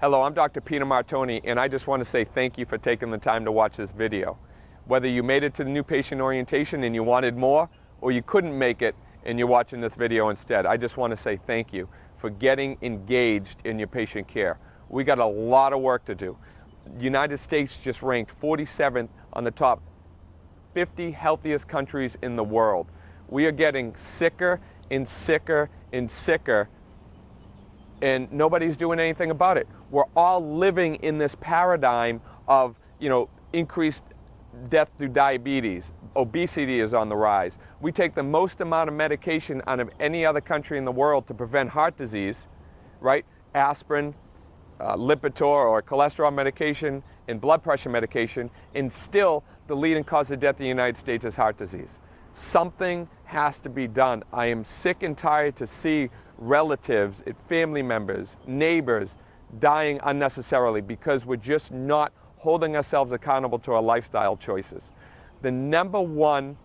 Hello, I'm Dr. Peter Martone, and I just want to say thank you for taking the time to watch this video. Whether you made it to the new patient orientation and you wanted more, or you couldn't make it and you're watching this video instead, I just want to say thank you for getting engaged in your patient care. We got a lot of work to do. The United States just ranked 47th on the top 50 healthiest countries in the world. We are getting sicker and sicker and sicker, and nobody's doing anything about it. We're all living in this paradigm of, increased death through diabetes. Obesity is on the rise. We take the most amount of medication out of any other country in the world to prevent heart disease, right? Aspirin, Lipitor or cholesterol medication, and blood pressure medication, and still the leading cause of death in the United States is heart disease. Something has to be done. I am sick and tired to see relatives, family members, neighbors dying unnecessarily because we're just not holding ourselves accountable to our lifestyle choices. The number one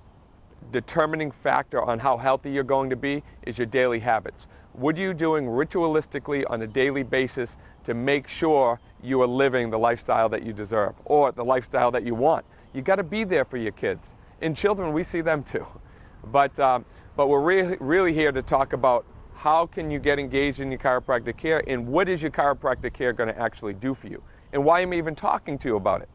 determining factor on how healthy you're going to be is your daily habits. What are you doing ritualistically on a daily basis to make sure you are living the lifestyle that you deserve or the lifestyle that you want? You got to be there for your kids. And children, we see them too. But we're really here to talk about how can you get engaged in your chiropractic care, and what is your chiropractic care going to actually do for you, and why am I even talking to you about it?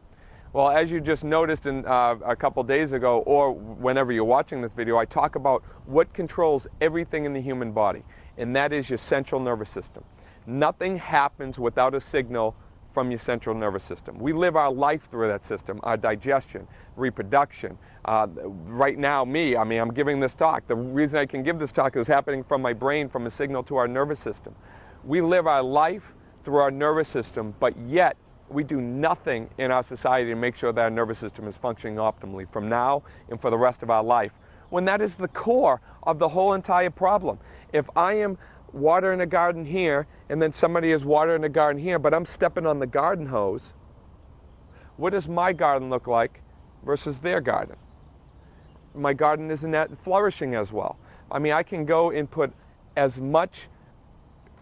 Well, as you just noticed a couple days ago, or whenever you're watching this video, I talk about what controls everything in the human body, and that is your central nervous system. Nothing happens without a signal from your central nervous system. We live our life through that system, our digestion, reproduction. Right now, I'm giving this talk. The reason I can give this talk is happening from my brain, from a signal to our nervous system. We live our life through our nervous system, but yet we do nothing in our society to make sure that our nervous system is functioning optimally from now and for the rest of our life, when that is the core of the whole entire problem. If I am watering a garden here, and then somebody is watering a garden here, but I'm stepping on the garden hose, what does my garden look like versus their garden? My garden isn't that flourishing as well. I can go and put as much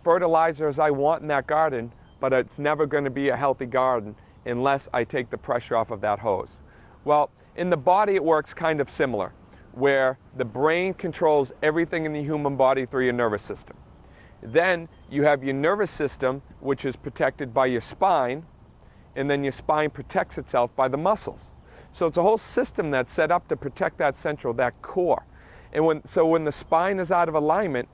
fertilizer as I want in that garden, but it's never going to be a healthy garden unless I take the pressure off of that hose. Well, in the body it works kind of similar, where the brain controls everything in the human body through your nervous system. Then you have your nervous system, which is protected by your spine, and then your spine protects itself by the muscles. So it's a whole system that's set up to protect that central, that core. And when the spine is out of alignment,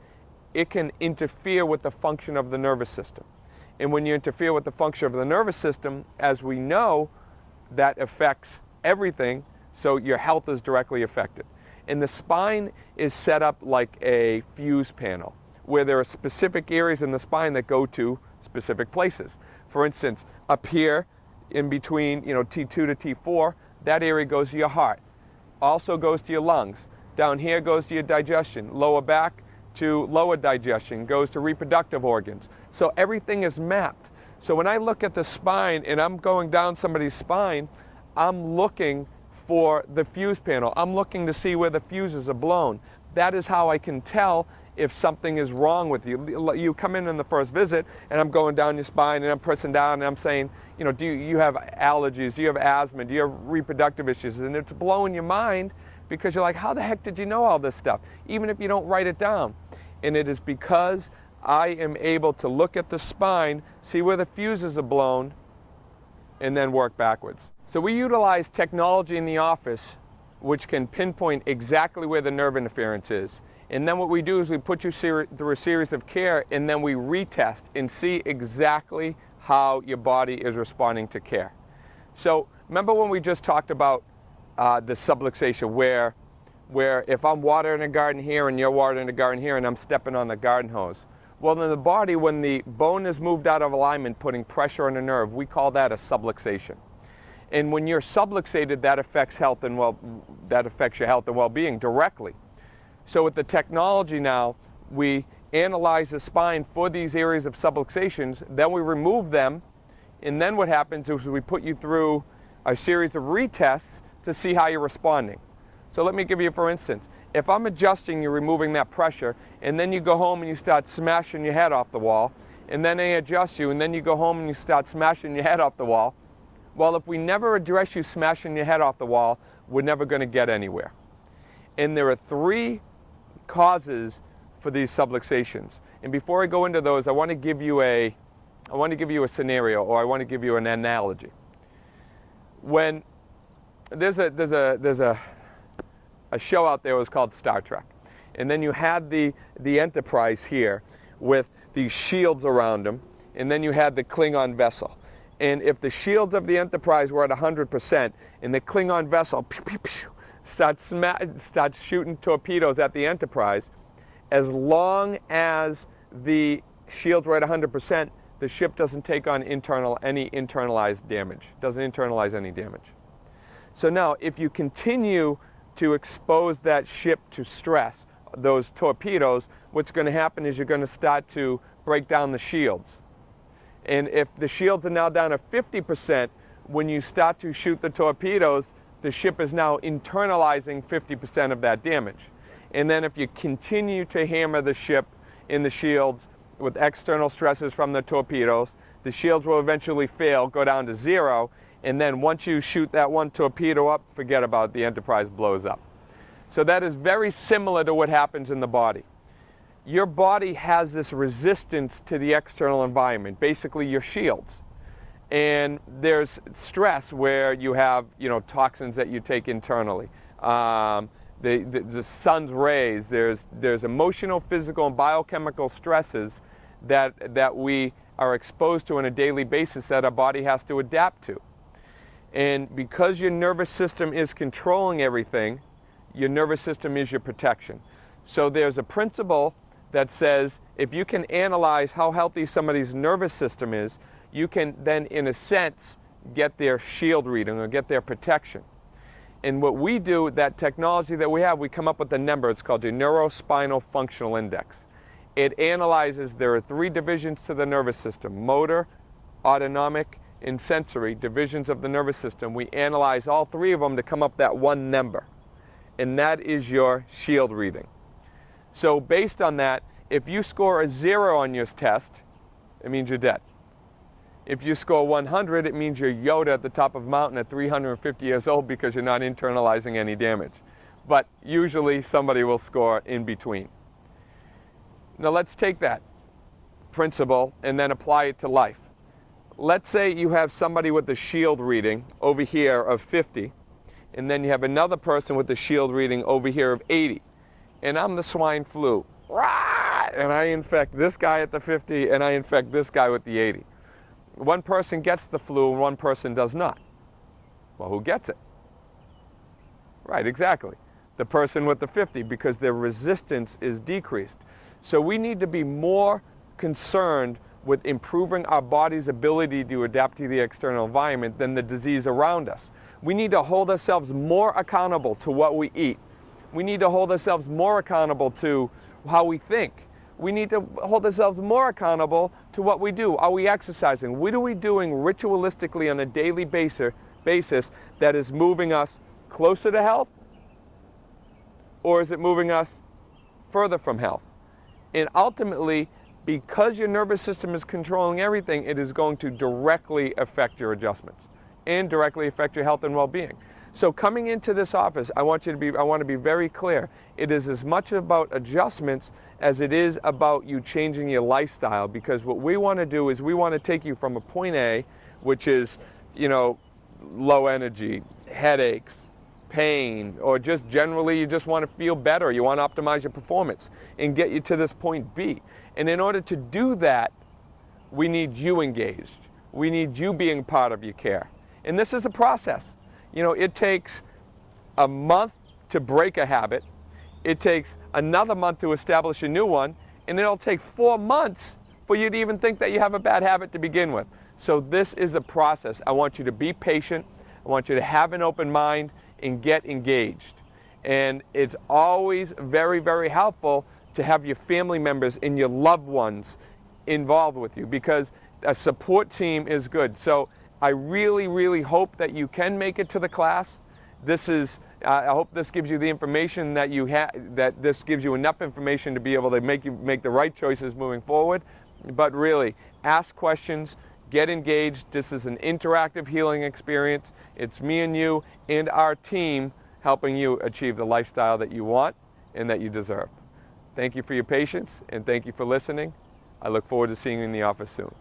it can interfere with the function of the nervous system. And when you interfere with the function of the nervous system, as we know, that affects everything, so your health is directly affected. And the spine is set up like a fuse panel, where there are specific areas in the spine that go to specific places. For instance, up here in between T2 to T4, that area goes to your heart, also goes to your lungs. Down here goes to your digestion. Lower back to lower digestion, goes to reproductive organs. So everything is mapped. So when I look at the spine and I'm going down somebody's spine, I'm looking for the fuse panel. I'm looking to see where the fuses are blown. That is how I can tell if something is wrong with you. You come in the first visit, and I'm going down your spine, and I'm pressing down, and I'm saying, do you have allergies? Do you have asthma? Do you have reproductive issues? And it's blowing your mind because you're like, how the heck did you know all this stuff? Even if you don't write it down. And it is because I am able to look at the spine, see where the fuses are blown, and then work backwards. So we utilize technology in the office which can pinpoint exactly where the nerve interference is. And then what we do is we put you through a series of care, and then we retest and see exactly how your body is responding to care. So remember when we just talked about the subluxation, where if I'm watering a garden here and you're watering a garden here and I'm stepping on the garden hose. Well, in the body, when the bone is moved out of alignment, putting pressure on a nerve, we call that a subluxation. And when you're subluxated, that affects your health and well-being directly. So with the technology now, we analyze the spine for these areas of subluxations, then we remove them, and then what happens is we put you through a series of retests to see how you're responding. So let me give you, for instance, if I'm adjusting you, removing that pressure, and then you go home and you start smashing your head off the wall, and then they adjust you, and then you go home and you start smashing your head off the wall. Well, if we never address you smashing your head off the wall, we're never going to get anywhere. And there are 3 causes for these subluxations. And before I go into those, I want to give you a scenario, or I want to give you an analogy. When there's a show out there, it was called Star Trek, and then you had the Enterprise here with these shields around them, and then you had the Klingon vessel. And if the shields of the Enterprise were at 100%, and the Klingon vessel pew, pew, pew, starts shooting torpedoes at the Enterprise, as long as the shields were at 100%, the ship doesn't take on any internalized damage, doesn't internalize any damage. So now, if you continue to expose that ship to stress, those torpedoes, what's going to happen is you're going to start to break down the shields. And if the shields are now down to 50%, when you start to shoot the torpedoes, the ship is now internalizing 50% of that damage. And then if you continue to hammer the ship in the shields with external stresses from the torpedoes, the shields will eventually fail, go down to 0, and then once you shoot that one torpedo up, forget about it, the Enterprise blows up. So that is very similar to what happens in the body. Your body has this resistance to the external environment, basically your shields. And there's stress where you have, toxins that you take internally. The sun's rays, there's emotional, physical, and biochemical stresses that we are exposed to on a daily basis that our body has to adapt to. And because your nervous system is controlling everything, your nervous system is your protection. So there's a principle that says if you can analyze how healthy somebody's nervous system is, you can then, in a sense, get their shield reading or get their protection. And what we do, that technology that we have, we come up with a number. It's called the Neurospinal Functional Index. It analyzes, there are 3 divisions to the nervous system: motor, autonomic, and sensory divisions of the nervous system. We analyze all 3 of them to come up that one number. And that is your shield reading. So based on that, if you score a 0 on your test, it means you're dead. If you score 100, it means you're Yoda at the top of a mountain at 350 years old because you're not internalizing any damage. But usually somebody will score in between. Now let's take that principle and then apply it to life. Let's say you have somebody with the shield reading over here of 50, and then you have another person with the shield reading over here of 80. And I'm the swine flu. And I infect this guy at the 50, and I infect this guy with the 80. One person gets the flu and one person does not. Well, who gets it? Right, exactly. The person with the 50, because their resistance is decreased. So we need to be more concerned with improving our body's ability to adapt to the external environment than the disease around us. We need to hold ourselves more accountable to what we eat. We need to hold ourselves more accountable to how we think. We need to hold ourselves more accountable to what we do. Are we exercising? What are we doing ritualistically on a daily basis that is moving us closer to health? Or is it moving us further from health? And ultimately, because your nervous system is controlling everything, it is going to directly affect your adjustments and directly affect your health and well-being. So coming into this office, I want to be very clear. It is as much about adjustments as it is about you changing your lifestyle, because what we want to do is we want to take you from a point A, which is, low energy, headaches, pain, or just generally you just want to feel better, you want to optimize your performance, and get you to this point B. And in order to do that, we need you engaged. We need you being part of your care. And this is a process. It takes a month to break a habit. It takes another month to establish a new one. And it'll take 4 months for you to even think that you have a bad habit to begin with. So this is a process. I want you to be patient. I want you to have an open mind and get engaged. And it's always very, very helpful to have your family members and your loved ones involved with you, because a support team is good. So I really, really hope that you can make it to the class. I hope this gives you the information that you have, that this gives you enough information to be able to make the right choices moving forward. But really, ask questions, get engaged. This is an interactive healing experience. It's me and you and our team helping you achieve the lifestyle that you want and that you deserve. Thank you for your patience, and thank you for listening. I look forward to seeing you in the office soon.